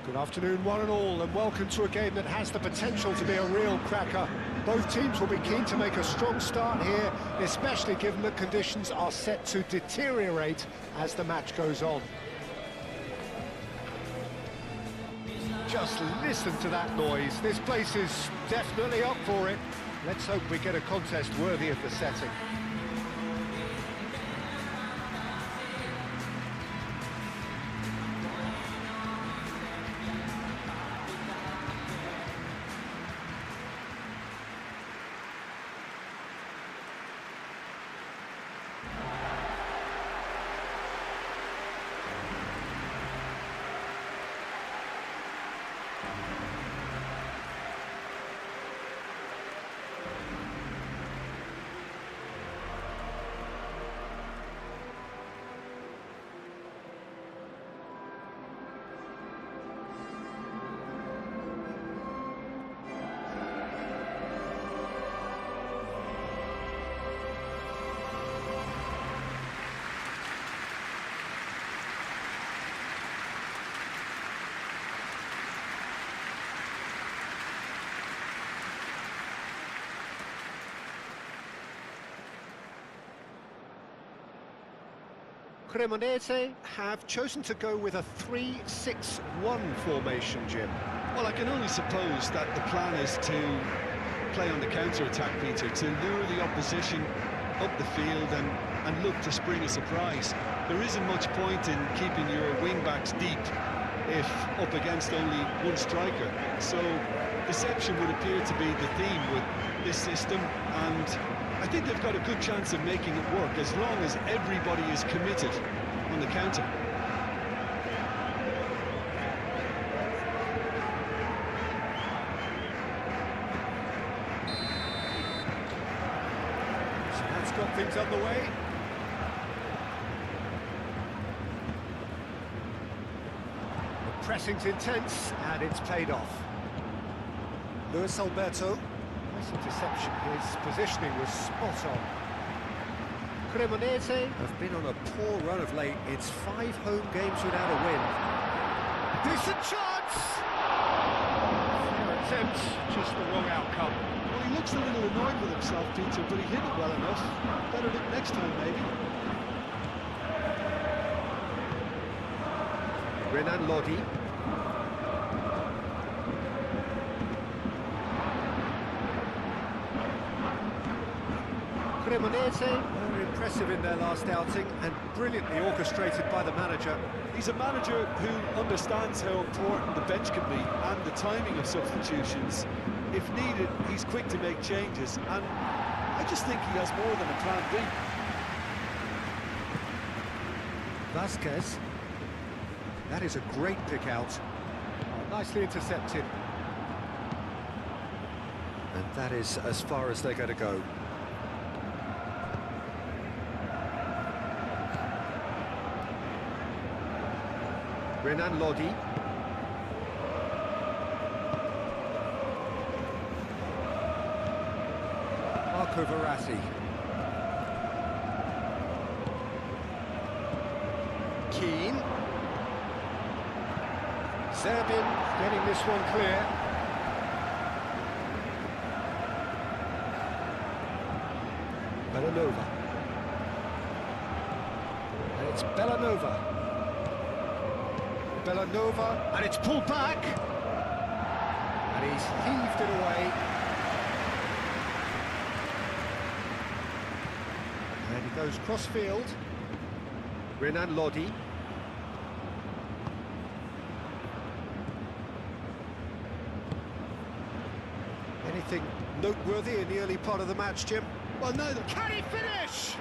Good afternoon, one and all, and welcome to a game that has the potential to be a real cracker. Both teams will be keen to make a strong start here, especially given that conditions are set to deteriorate as the match goes on. Just listen to that noise. This place is definitely up for it. Let's hope we get a contest worthy of the setting. Cremonese have chosen to go with a 3-6-1 formation, Jim. Well, I can only suppose that the plan is to play on the counter-attack, Peter, to lure the opposition up the field and look to spring a surprise. There isn't much point in keeping your wing-backs deep if up against only one striker. So deception would appear to be the theme with this system, and I think they've got a good chance of making it work as long as everybody is committed on the counter. So that's got things underway. The pressing's intense and it's paid off. Luis Alberto. Nice interception, his positioning was spot on. Cremonese have been on a poor run of late. It's 5 home games without a win. Decent chance! Fair attempt, just the wrong outcome. Well, he looks a little annoyed with himself, Peter, but he hit it well enough. Better look next time, maybe. Renan Lodi. Cremonese were impressive in their last outing and brilliantly orchestrated by the manager. He's a manager who understands how important the bench can be and the timing of substitutions. If needed, he's quick to make changes, and I just think he has more than a plan B. Vasquez. That is a great pick out. Nicely intercepted. And that is as far as they're going to go. Renan Lodi. Marco Verratti. Keane. Zerbin getting this one clear. Bellanova. And it's Bellanova. Bellanova, and it's pulled back. And he's heaved it away. And he goes cross-field. Renan Lodi. Anything noteworthy in the early part of the match, Jim? Well, no. Can he finish?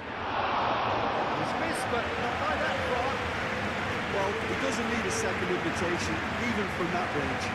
He's missed, but not by that far. Well, he doesn't need a second invitation, even from that range.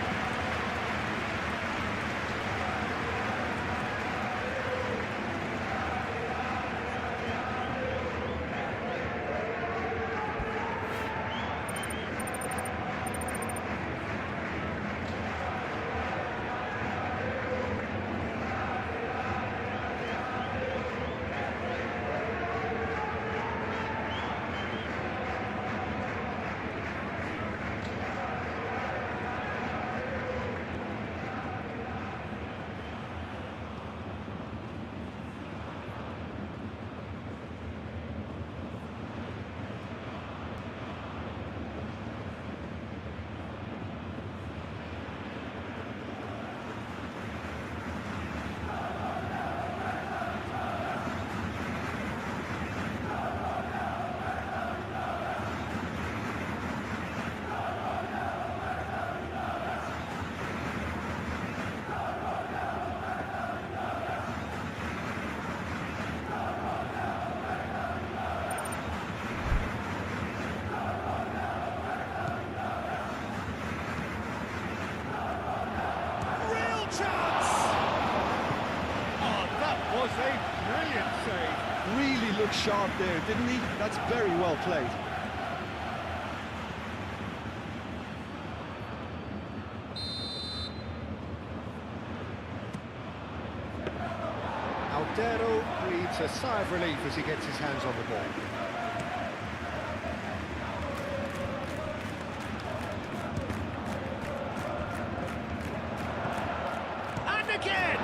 shot there, didn't he? That's very well played. Aldero breathes a sigh of relief as he gets his hands on the ball. And again!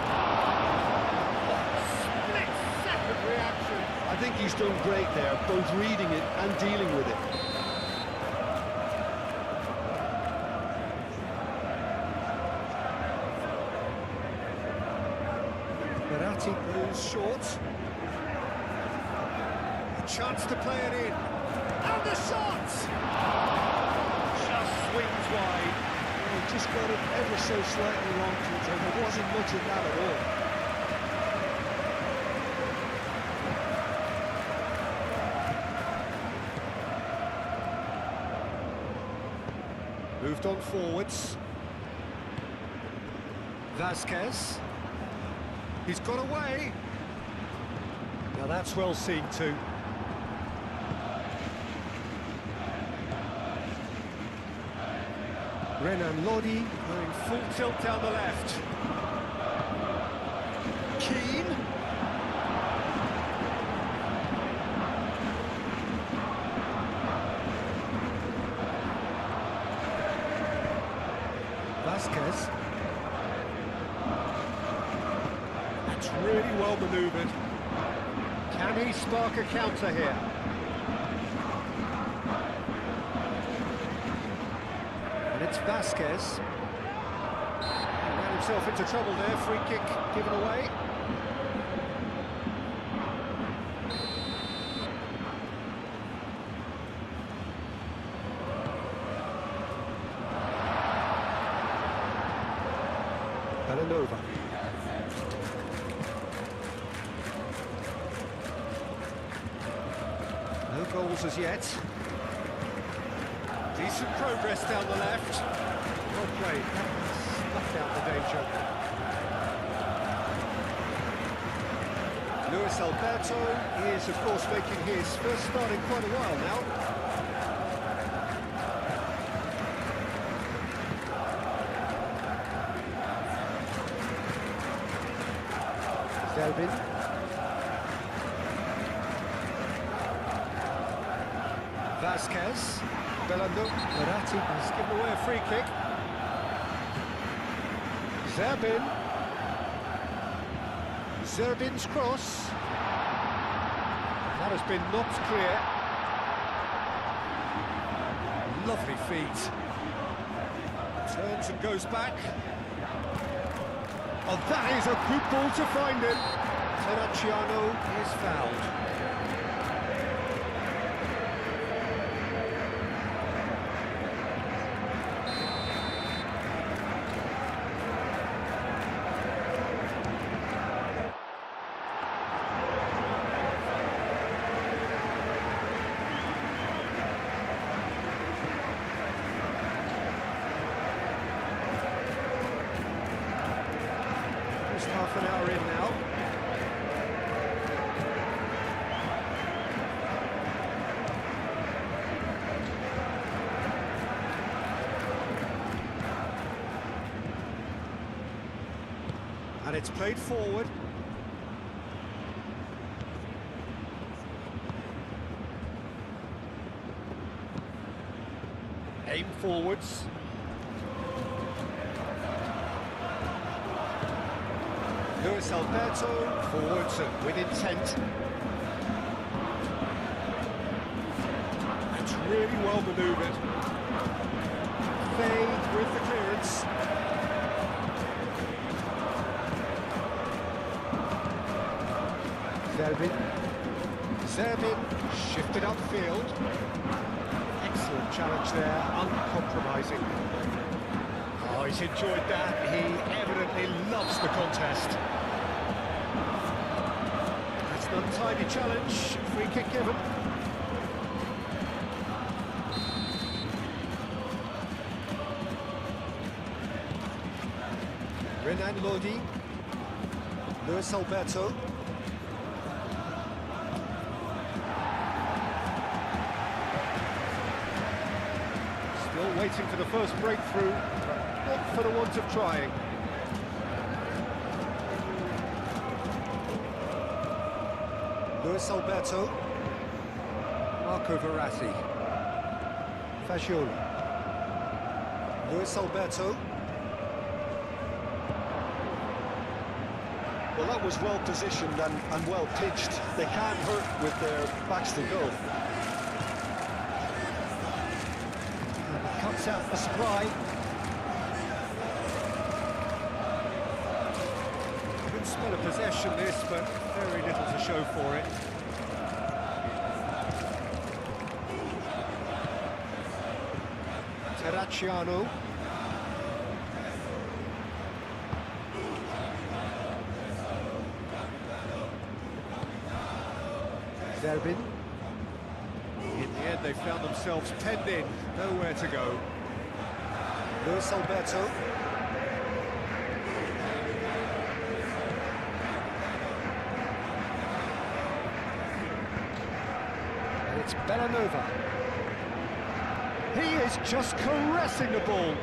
Split-second reaction. I think he's done great there, both reading it and dealing with it. Verratti goes short. A chance to play it in. And the shot! Just swings wide. Oh, just got it ever so slightly wrong, Peter. There wasn't much of that at all. Moved on forwards. Vasquez. He's got away. Now that's well seen too. Renan Lodi going full tilt down the left. Keane. Vasquez. That's really well manoeuvred. Can he spark a counter here? And it's Vasquez. He ran himself into trouble there. Free kick given away. Belanova. No goals as yet. Decent progress down the left. Well played. Snuffed out the danger. Luis Alberto is, of course, making his first start in quite a while now. Zerbin. Vasquez. Belando. Verratti has given away a free kick. Zerbin. Zerbin's cross. That has been knocked clear. Lovely feet. Turns and goes back. Oh, that is a good ball to find him. Terracciano is fouled. Half an hour in now. And it's played forward. Aim forwards. Luis Alberto, forwards and with intent. It's really well manoeuvred. Fade with the clearance. Zerbin shifted upfield. Excellent challenge there, uncompromising. Oh, he's enjoyed that. He evidently loves the contest. That's an untidy challenge. Free kick given. Renan Lodi. Luis Alberto. hesitating for the first breakthrough, but not for the want of trying. Luis Alberto. Marco Verratti. Fagioli. Luis Alberto. Well, that was well positioned and well pitched. They can't hurt with their backs to goal. And it cuts out the supply. Good spell of possession this, but very little to show for it. Terracciano. Zerbin. In the end, they found themselves penned in, nowhere to go. Luis Alberto. And it's Bellanova. He is just caressing the ball.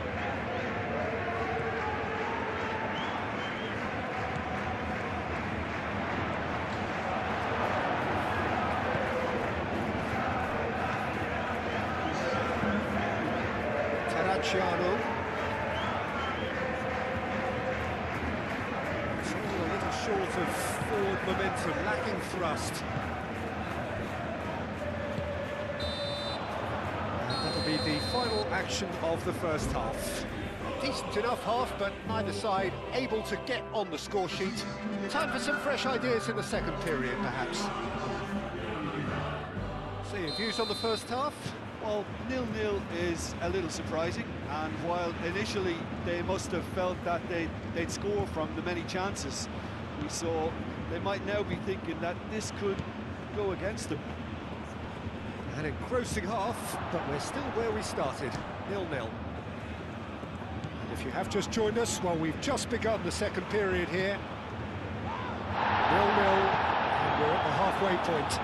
Terracciano. It's all a little short of forward momentum, lacking thrust. Be the final action of the first half. Decent enough half, but neither side able to get on the score sheet. Time for some fresh ideas in the second period, perhaps. So your views on the first half? Well, 0-0 is a little surprising, and while initially they must have felt that they'd score from the many chances we saw, they might now be thinking that this could go against them. An engrossing half, but we're still where we started, 0-0. And if you have just joined us, well, we've just begun the second period here. 0-0, and we're at the halfway point.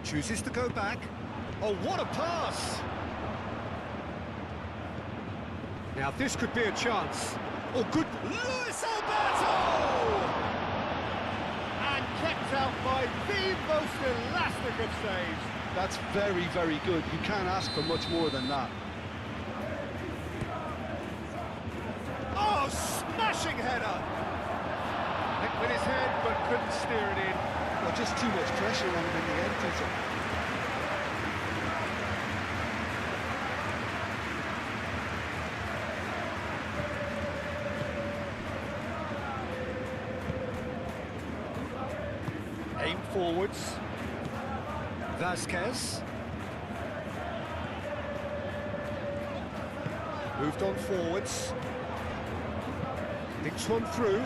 Chooses to go back. Oh, what a pass! Now this could be a chance. Oh, good. Luis Alberto! And kept out by the most elastic of saves. That's very, very good. You can't ask for much more than that. Oh, smashing header! Hit with his head, but couldn't steer it in. Well, just too much pressure on him in the end, Peter. Aim forwards. Vasquez. Moved on forwards. Thinks one through.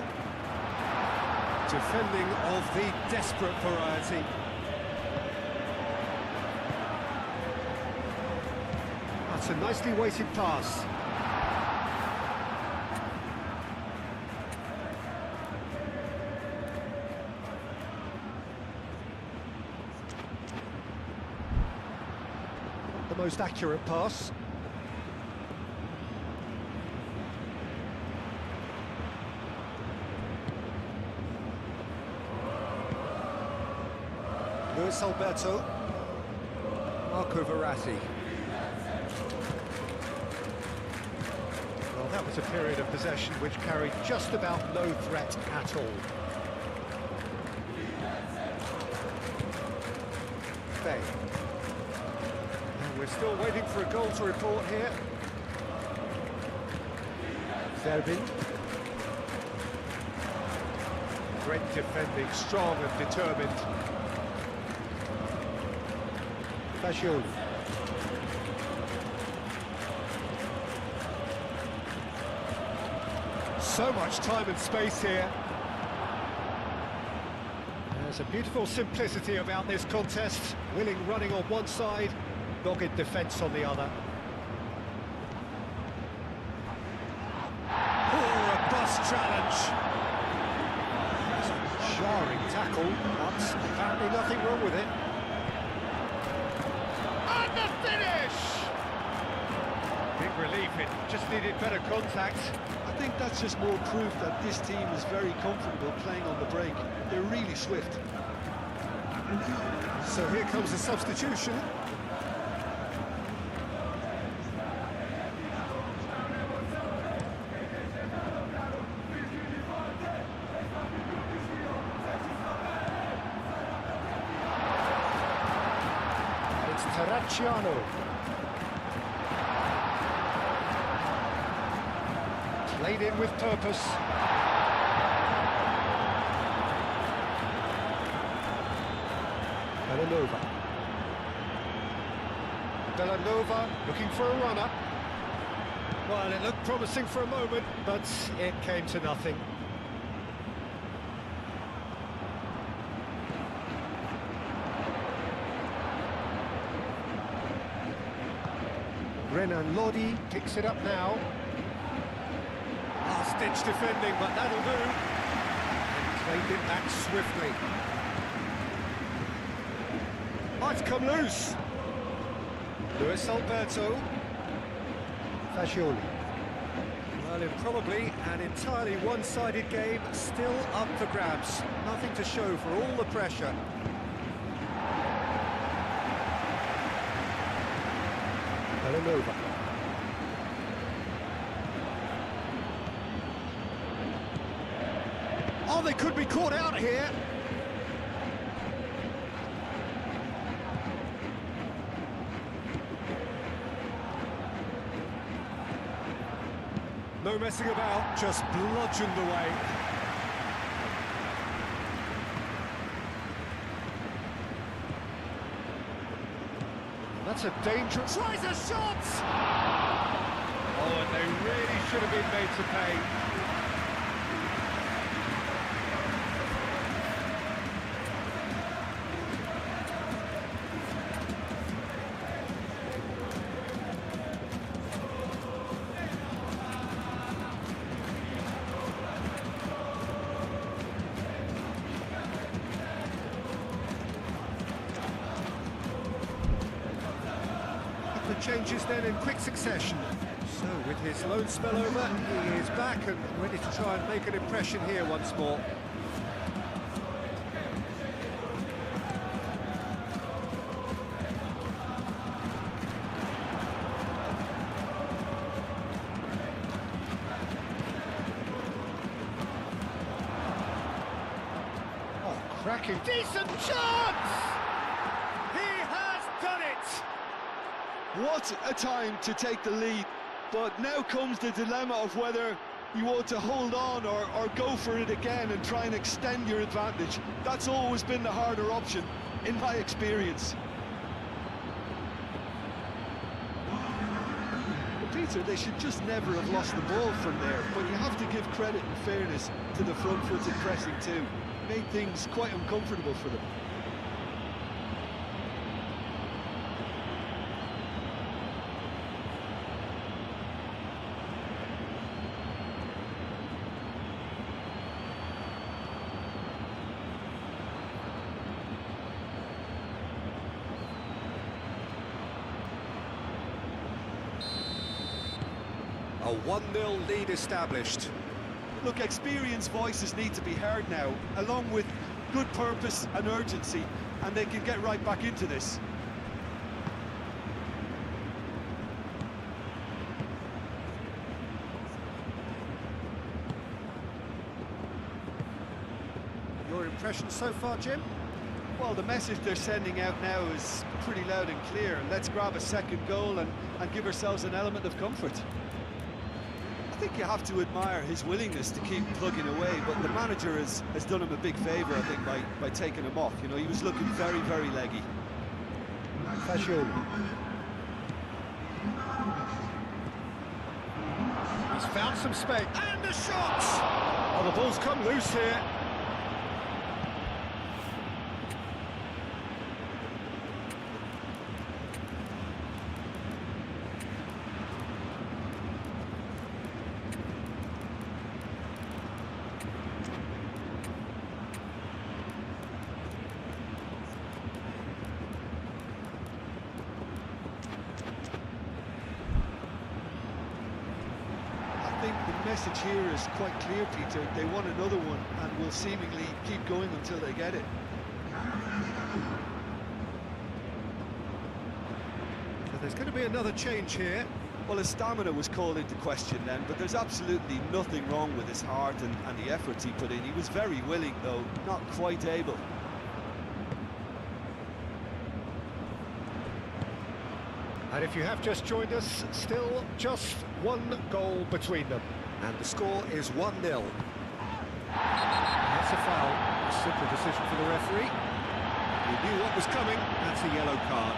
Defending of the desperate variety. That's a nicely weighted pass. The most accurate pass. Luis Alberto. Marco Verratti. Well, that was a period of possession which carried just about no threat at all. Bay. And we're still waiting for a goal to report here. Zerbin. Great defending, strong and determined. Fagioli. So much time and space here. There's a beautiful simplicity about this contest. Willing running on one side, dogged defence on the other. challenge. That's a jarring tackle, but apparently nothing wrong with it. And the finish! Big relief, it just needed better contact. I think that's just more proof that this team is very comfortable playing on the break. They're really swift. So here comes a substitution. It's Terracciano. Played in with purpose. Villanova looking for a runner. Well, it looked promising for a moment, but it came to nothing. Renan Lodi picks it up now. Last-ditch defending, but that'll do. And played it back swiftly. Might come loose. Luis Alberto. Fagioli. Well, probably an entirely one-sided game, still up for grabs. Nothing to show for all the pressure. Villanova. Oh, they could be caught out here. No messing about, just bludgeoned away. That's a dangerous... Tries a shot! Oh, and they really should have been made to pay. Changes then in quick succession. So with his loan spell over, he is back and ready to try and make an impression here once more. Oh, cracking, decent chance! He has done it! What a time to take the lead, but now comes the dilemma of whether you want to hold on or go for it again and try and extend your advantage. That's always been the harder option, in my experience. But Peter, they should just never have lost the ball from there, but you have to give credit and fairness to the front-footed pressing too. Made things quite uncomfortable for them. A 1-0 lead established. Look, experienced voices need to be heard now, along with good purpose and urgency, and they can get right back into this. Your impression so far, Jim? Well, the message they're sending out now is pretty loud and clear. Let's grab a second goal and give ourselves an element of comfort. I think you have to admire his willingness to keep plugging away, but the manager has done him a big favour, I think, by taking him off. You know, he was looking very, very leggy. Fagioli. He's found some space. And the shot! Oh, the ball's come loose here. message here is quite clear, Peter. They want another one and will seemingly keep going until they get it. So there's going to be another change here. Well, his stamina was called into question then, but there's absolutely nothing wrong with his heart and the efforts he put in. He was very willing, though, not quite able. And if you have just joined us, still just one goal between them. And the score is 1-0. That's a foul. A simple decision for the referee. He knew what was coming. That's a yellow card.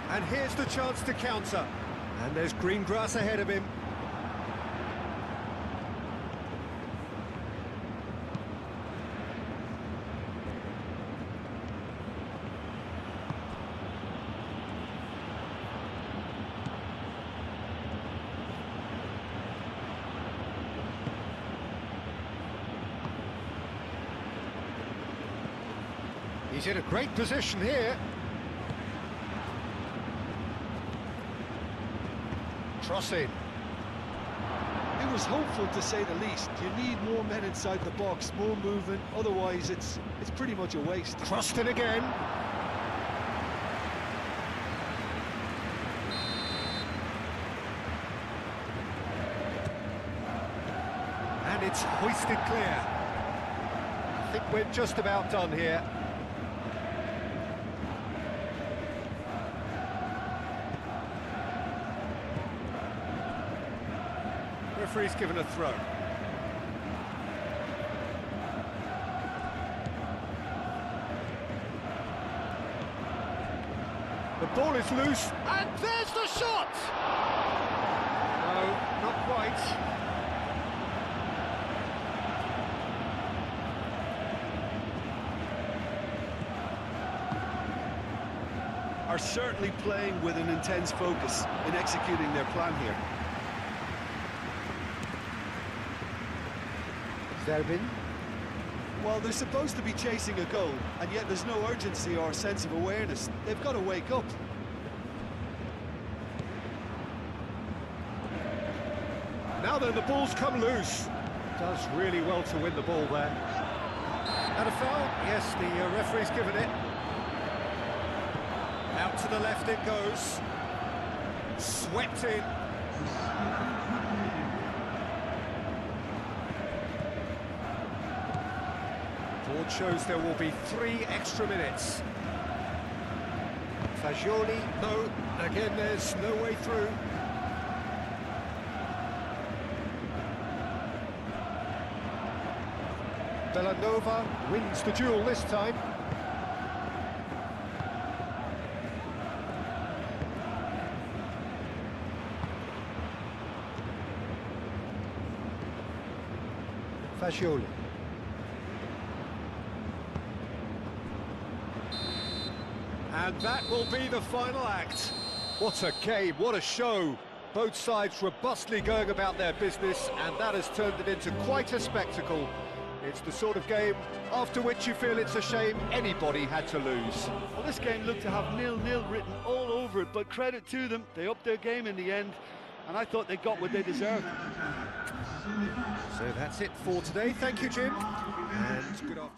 And here's the chance to counter. And there's green grass ahead of him. He's in a great position here. Crossing. It was hopeful, to say the least. You need more men inside the box, more movement, otherwise it's pretty much a waste. Crossed in again. And it's hoisted clear. I think we're just about done here. Referee's given a throw. The ball is loose, and there's the shot! No, not quite. Are certainly playing with an intense focus in executing their plan here. Zerbin. Well, they're supposed to be chasing a goal, and yet there's no urgency or sense of awareness. They've got to wake up. Now then, the ball's come loose. Does really well to win the ball there. And a foul? Yes, the referee's given it. Out to the left it goes. Swept in. Board shows there will be 3 extra minutes. Fagioli, no. Again, there's no way through. Villanova wins the duel this time. Fagioli. And that will be the final act. What a game, what a show. Both sides robustly going about their business, and that has turned it into quite a spectacle. It's the sort of game after which you feel it's a shame anybody had to lose. Well, this game looked to have 0-0 written all over it, but credit to them, they upped their game in the end, and I thought they got what they deserved. So that's it for today. Thank you, Jim, and good afternoon.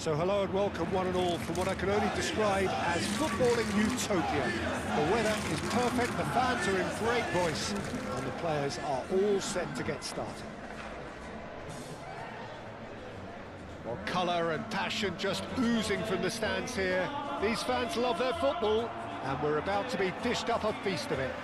So hello and welcome one and all from what I can only describe as footballing utopia. The weather is perfect, the fans are in great voice, and the players are all set to get started. Well, colour and passion just oozing from the stands here. These fans love their football, and we're about to be dished up a feast of it.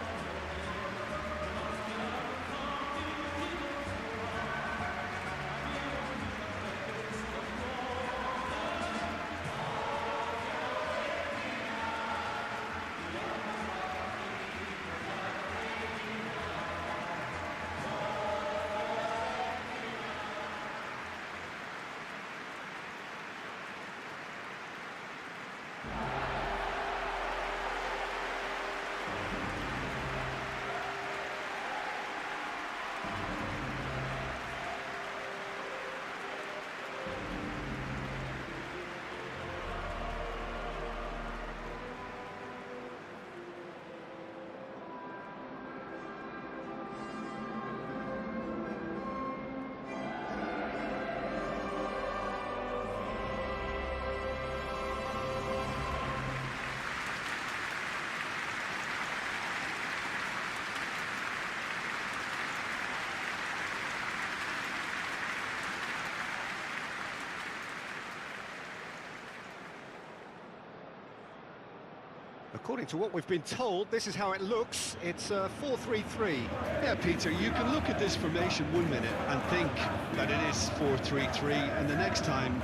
According to what we've been told, this is how it looks. It's 4-3-3. Yeah, Peter, you can look at this formation 1 minute and think that it is 4-3-3, and the next time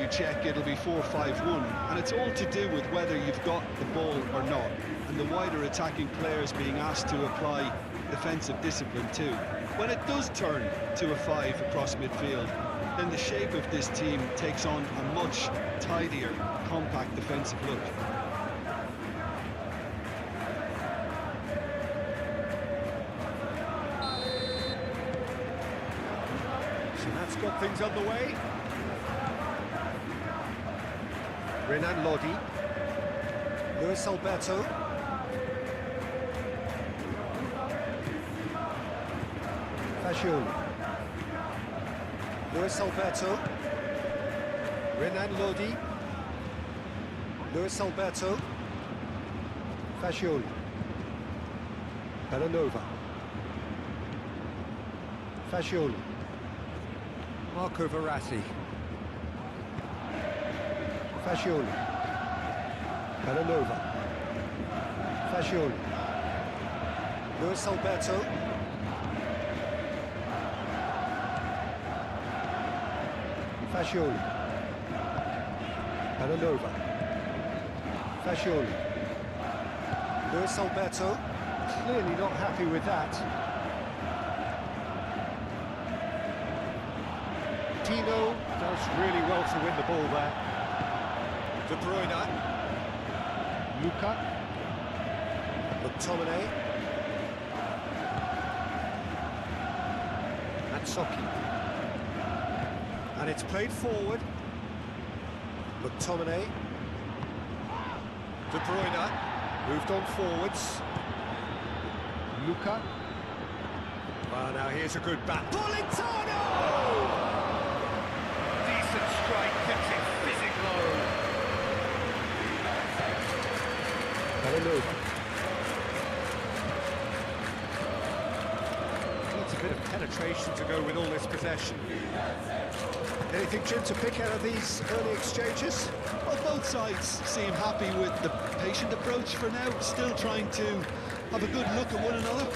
you check it'll be 4-5-1, and it's all to do with whether you've got the ball or not, and the wider attacking players being asked to apply defensive discipline too. When it does turn to a 5 across midfield, then the shape of this team takes on a much tidier, compact defensive look. That's got things underway. Renan Lodi. Luis Alberto. Fascioli. Luis Alberto. Renan Lodi. Luis Alberto. Fascioli. Bellanova. Fascioli. Marco Verratti. Fascioli. Bellanova. Fascioli. Luis Alberto. Fascioli. Bellanova. Fascioli. Luis Alberto. Clearly not happy with that. Tino does really well to win the ball there. De Bruyne. Luka. McTominay. Matsoki. And it's played forward. McTominay. De Bruyne. Moved on forwards. Luka. Well, now here's a good bat. Politano! Strike kept it fizzing low. Bellanova. Needs a bit of penetration to go with all this possession. Anything, Jim, to pick out of these early exchanges? Well, both sides seem happy with the patient approach for now, still trying to have a good look at one another.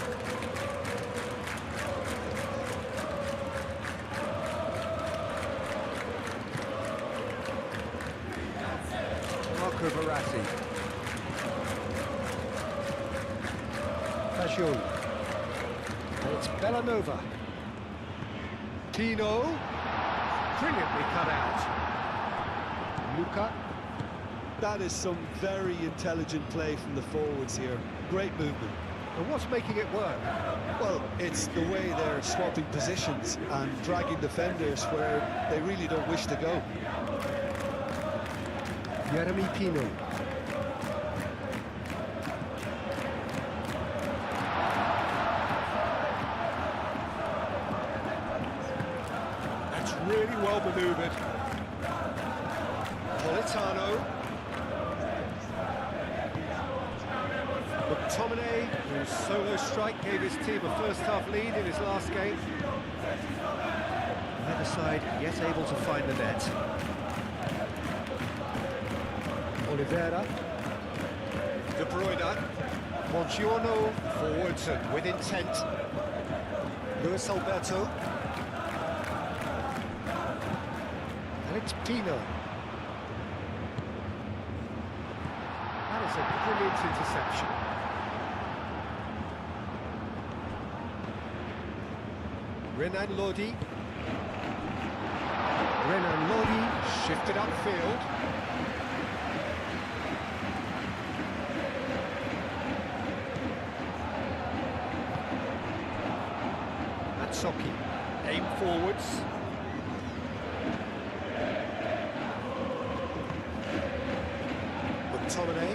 Marco Verratti. Fascioli. And it's Bellanova. Tino. Brilliantly cut out. Luka. That is some very intelligent play from the forwards here. Great movement. And what's making it work? Well, it's the way they're swapping positions and dragging defenders where they really don't wish to go. Jeremy Pino. That's really well manoeuvred. Politano. McTominay, whose solo strike gave his team a first-half lead in his last game. Neither side yet able to find the net. Oliveira. De Bruyne. Buongiorno, forwards and with intent. Luis Alberto. And it's Pino. That is a brilliant interception. Renan Lodi. Renan Lodi shifted upfield. Matsoki, aim forwards. McTominay.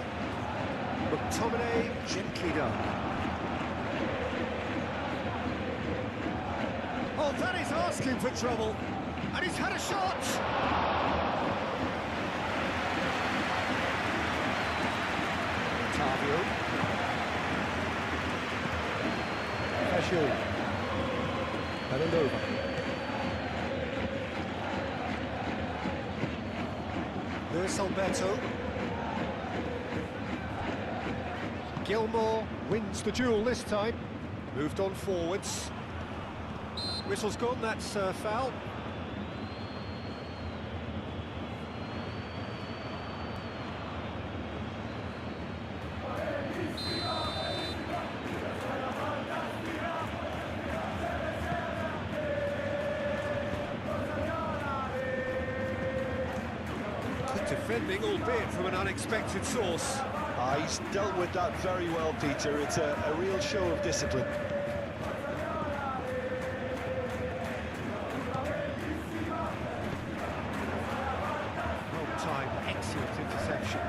McTominay gently done. Oh, that is asking for trouble. And he's had a shot! Tavio. Fashion. Belanova. Luis Alberto. Gilmore wins the duel this time. Moved on forwards. Whistle's gone, that's foul. Good defending, albeit from an unexpected source. He's dealt with that very well, Peter. It's a real show of discipline. Time, excellent interception.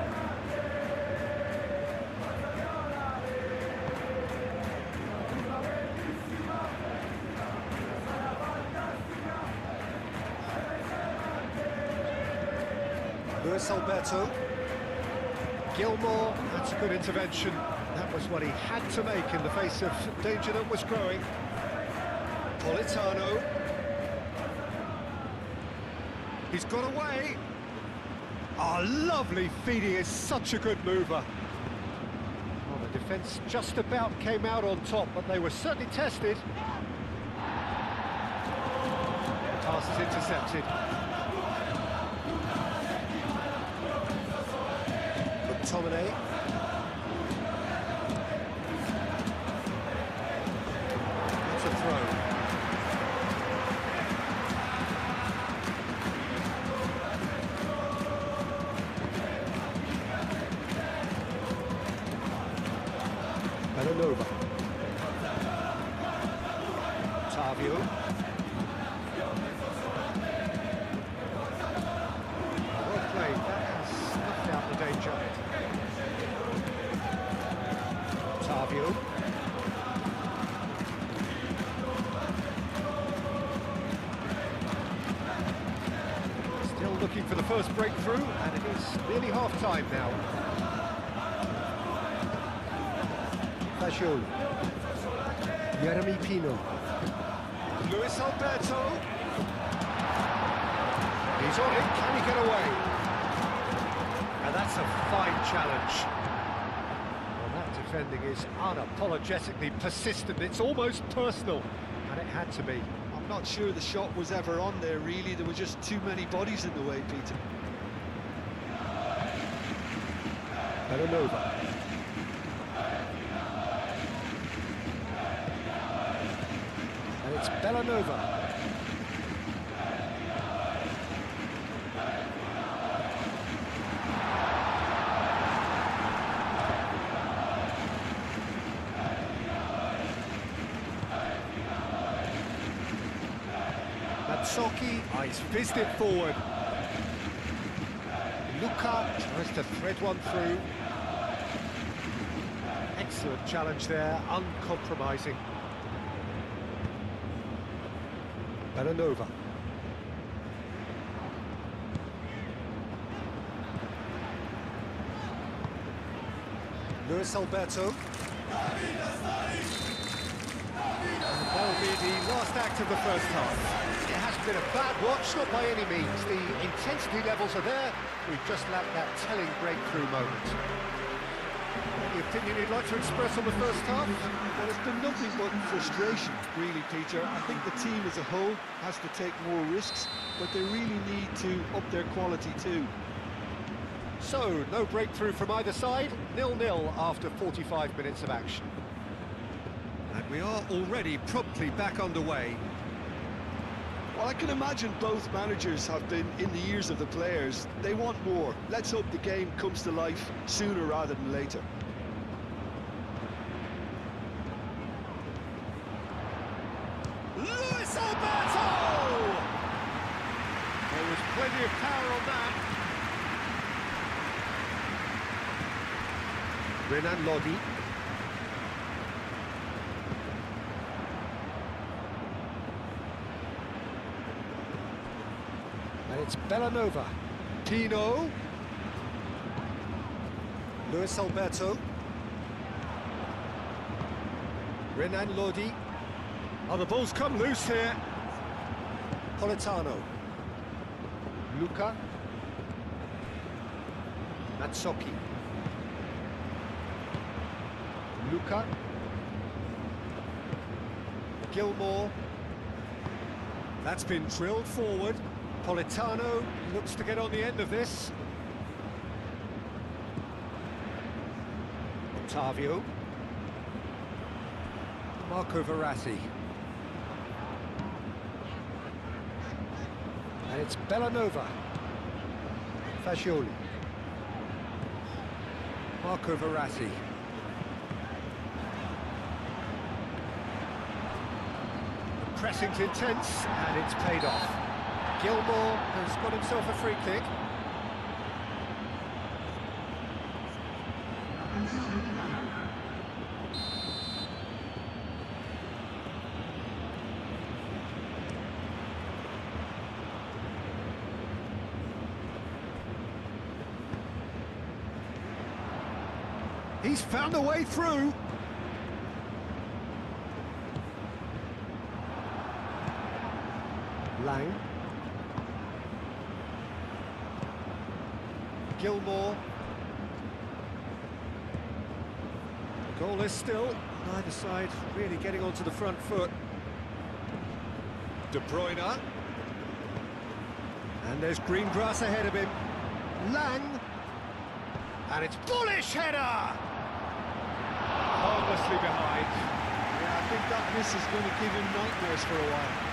Luis Alberto. Gilmore, that's a good intervention. That was what he had to make in the face of danger that was growing. Politano. He's got away. Oh, lovely feed, he is such a good mover. Well, the defence just about came out on top, but they were certainly tested. The pass is intercepted. McTominay. It's a throw. Belanova. Tavio. Well played, that has snuffed out the danger. Tavio. Still looking for the first breakthrough, and it is nearly half-time now. Fashion. Jeremy Pino. Luis Alberto. He's on it, can he get away? And that's a fine challenge. Well, that defending is unapologetically persistent, it's almost personal, and it had to be. I'm not sure the shot was ever on there, really. There were just too many bodies in the way, Peter. Belanova. And it's Belanova. Matsoki, he's fizzed it forward. Luka tries to thread one through. Excellent challenge there, uncompromising. Belanova. Luis Alberto. That will be the last act of the first half. It hasn't been a bad watch, not by any means. The intensity levels are there. We've just lacked that telling breakthrough moment. Any opinion you'd like to express on the first half? Well, it's been nothing but frustration, really, Peter. I think the team as a whole has to take more risks, but they really need to up their quality too. So, no breakthrough from either side, 0-0 after 45 minutes of action. And we are already promptly back underway. Well, I can imagine both managers have been in the ears of the players. They want more. Let's hope the game comes to life sooner rather than later. Luis Alberto! There was plenty of power on that. Renan Lodi. And it's Bellanova. Tino. Luis Alberto. Renan Lodi. Oh, the ball's come loose here. Politano. Luca. Matsocchi. Luca. Gilmore. That's been drilled forward. Politano looks to get on the end of this. Ottavio. Marco Verratti. And it's Bellanova. Fascioli. Marco Verratti. The pressing's intense, and it's paid off. Gilmore has got himself a free kick. He's found a way through. Lang. Gilmore. Goal is still. Neither side really getting onto the front foot. De Bruyne. And there's green grass ahead of him. Lang. And it's bullish header! Harmlessly behind. Yeah, I think that miss is going to give him nightmares for a while.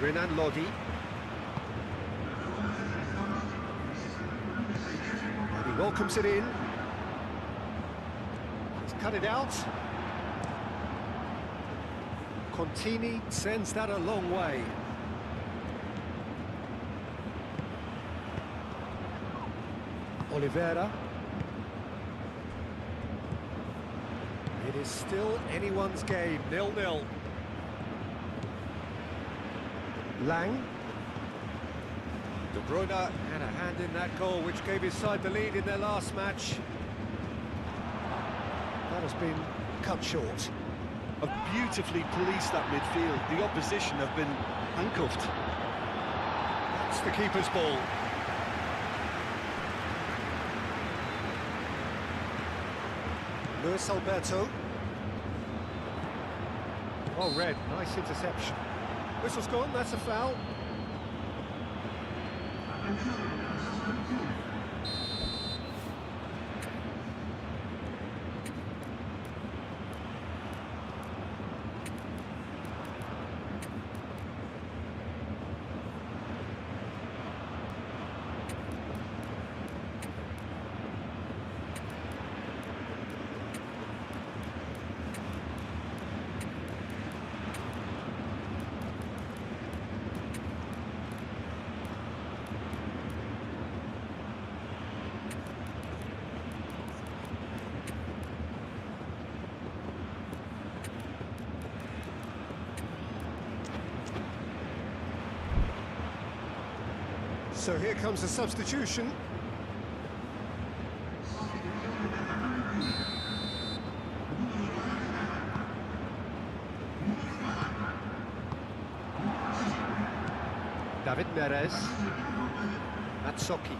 Renan Lodi. And he welcomes it in. He's cut it out. Contini sends that a long way. Oliveira. It is still anyone's game, 0-0. Lang. De Bruyne had a hand in that goal, which gave his side the lead in their last match. That has been cut short. Have beautifully policed that midfield. The opposition have been handcuffed. It's the keeper's ball. Luis Alberto. Oh, red, nice interception. Whistle's gone, that's a foul. So here comes the substitution. David Neres. Matsoki.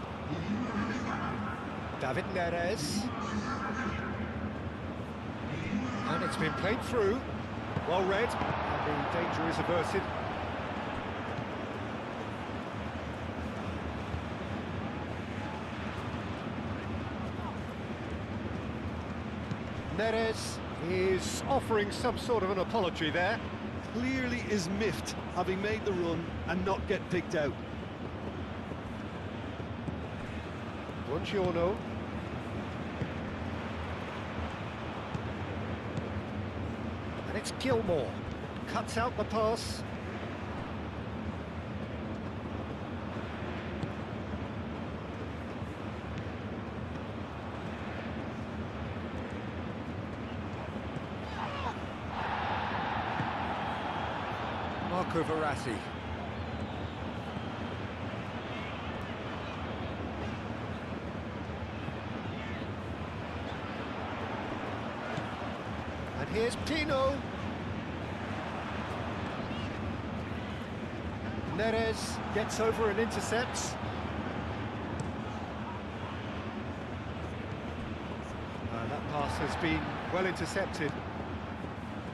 David Neres. And it's been played through. Well read. And the danger is averted. Neres is offering some sort of an apology there. Clearly is miffed, having made the run and not get picked out. Buongiorno. And it's Gilmore. Cuts out the pass. Marco Verratti. And here's Pino. Neres gets over and intercepts. That pass has been well intercepted.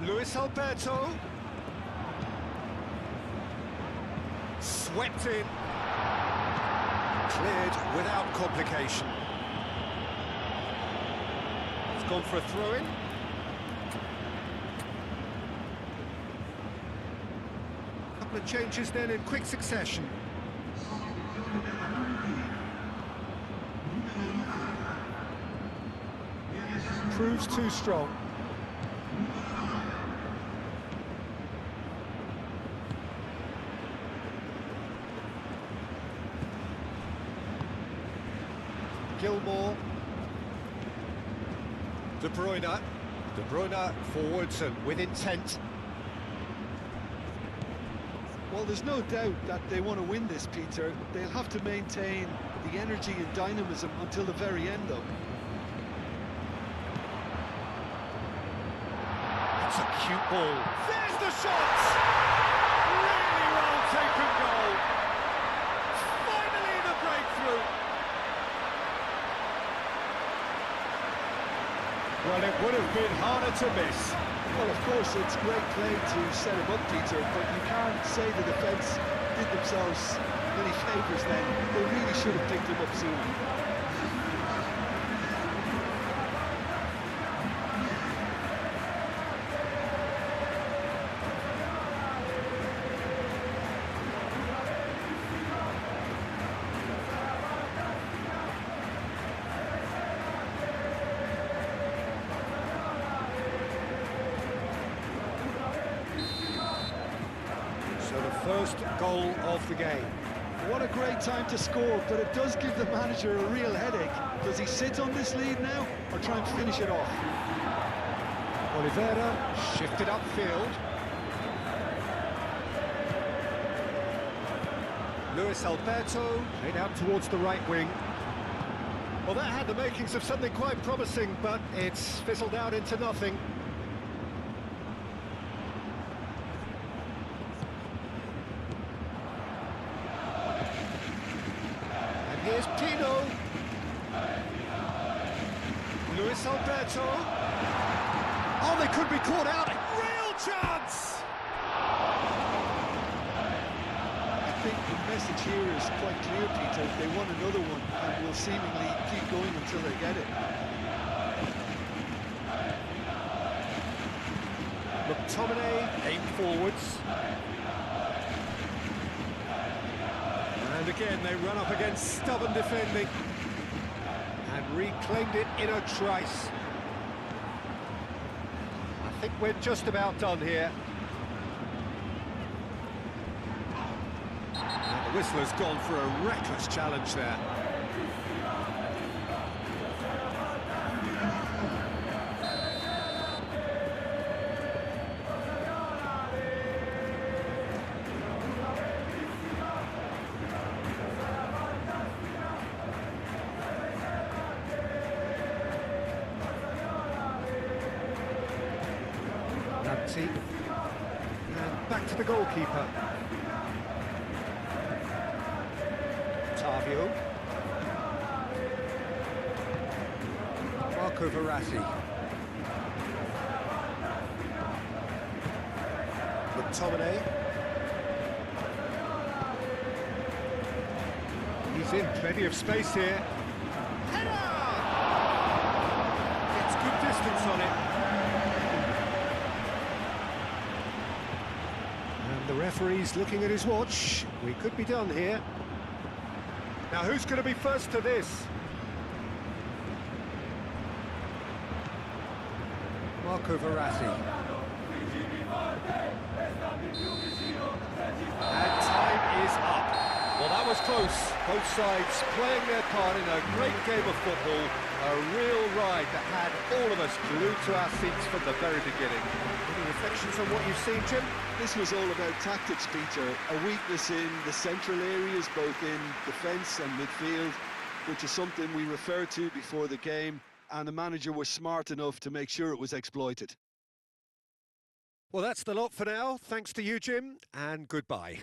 Luis Alberto. Swept in. Cleared without complication. It's gone for a throw-in. Couple of changes then in quick succession. Proves too strong. Gilmore. De Bruyne. De Bruyne forwards and with intent. Well, there's no doubt that they want to win this, Peter. They'll have to maintain the energy and dynamism until the very end, though. That's a cute ball. There's the shot! Really well taken goal. Finally the breakthrough. Well, it would have been harder to miss. Well, of course, it's great play to set him up, Peter, but you can't say the defence did themselves any favours then. They really should have picked him up sooner. First goal of the game. What a great time to score, but it does give the manager a real headache. Does he sit on this lead now, or try and finish it off? Oliveira shifted upfield. Luis Alberto played out towards the right wing. Well, that had the makings of something quite promising, but it's fizzled out into nothing. Here's Pino. Luis Alberto. Oh, they could be caught out. Real chance! I think the message here is quite clear, Peter. They want another one and will seemingly keep going until they get it. McTominay aimed forwards. And again, they run up against stubborn defending and reclaimed it in a trice. I think we're just about done here. And the whistler's gone for a reckless challenge there. Empty. And back to the goalkeeper. Tavio. Marco Verratti. McTominay. He's in plenty of space here. Header! Gets good distance on it. And the referee's looking at his watch. We could be done here. Now who's going to be first to this? Marco Verratti. And time is up. Well, that was close. Both sides playing their part in a great game of football. A real ride that had all of us glued to our seats from the very beginning. Any reflections on what you've seen, Jim? This was all about tactics, Peter. A weakness in the central areas, both in defence and midfield, which is something we referred to before the game, and the manager was smart enough to make sure it was exploited. Well, that's the lot for now. Thanks to you, Jim, and goodbye.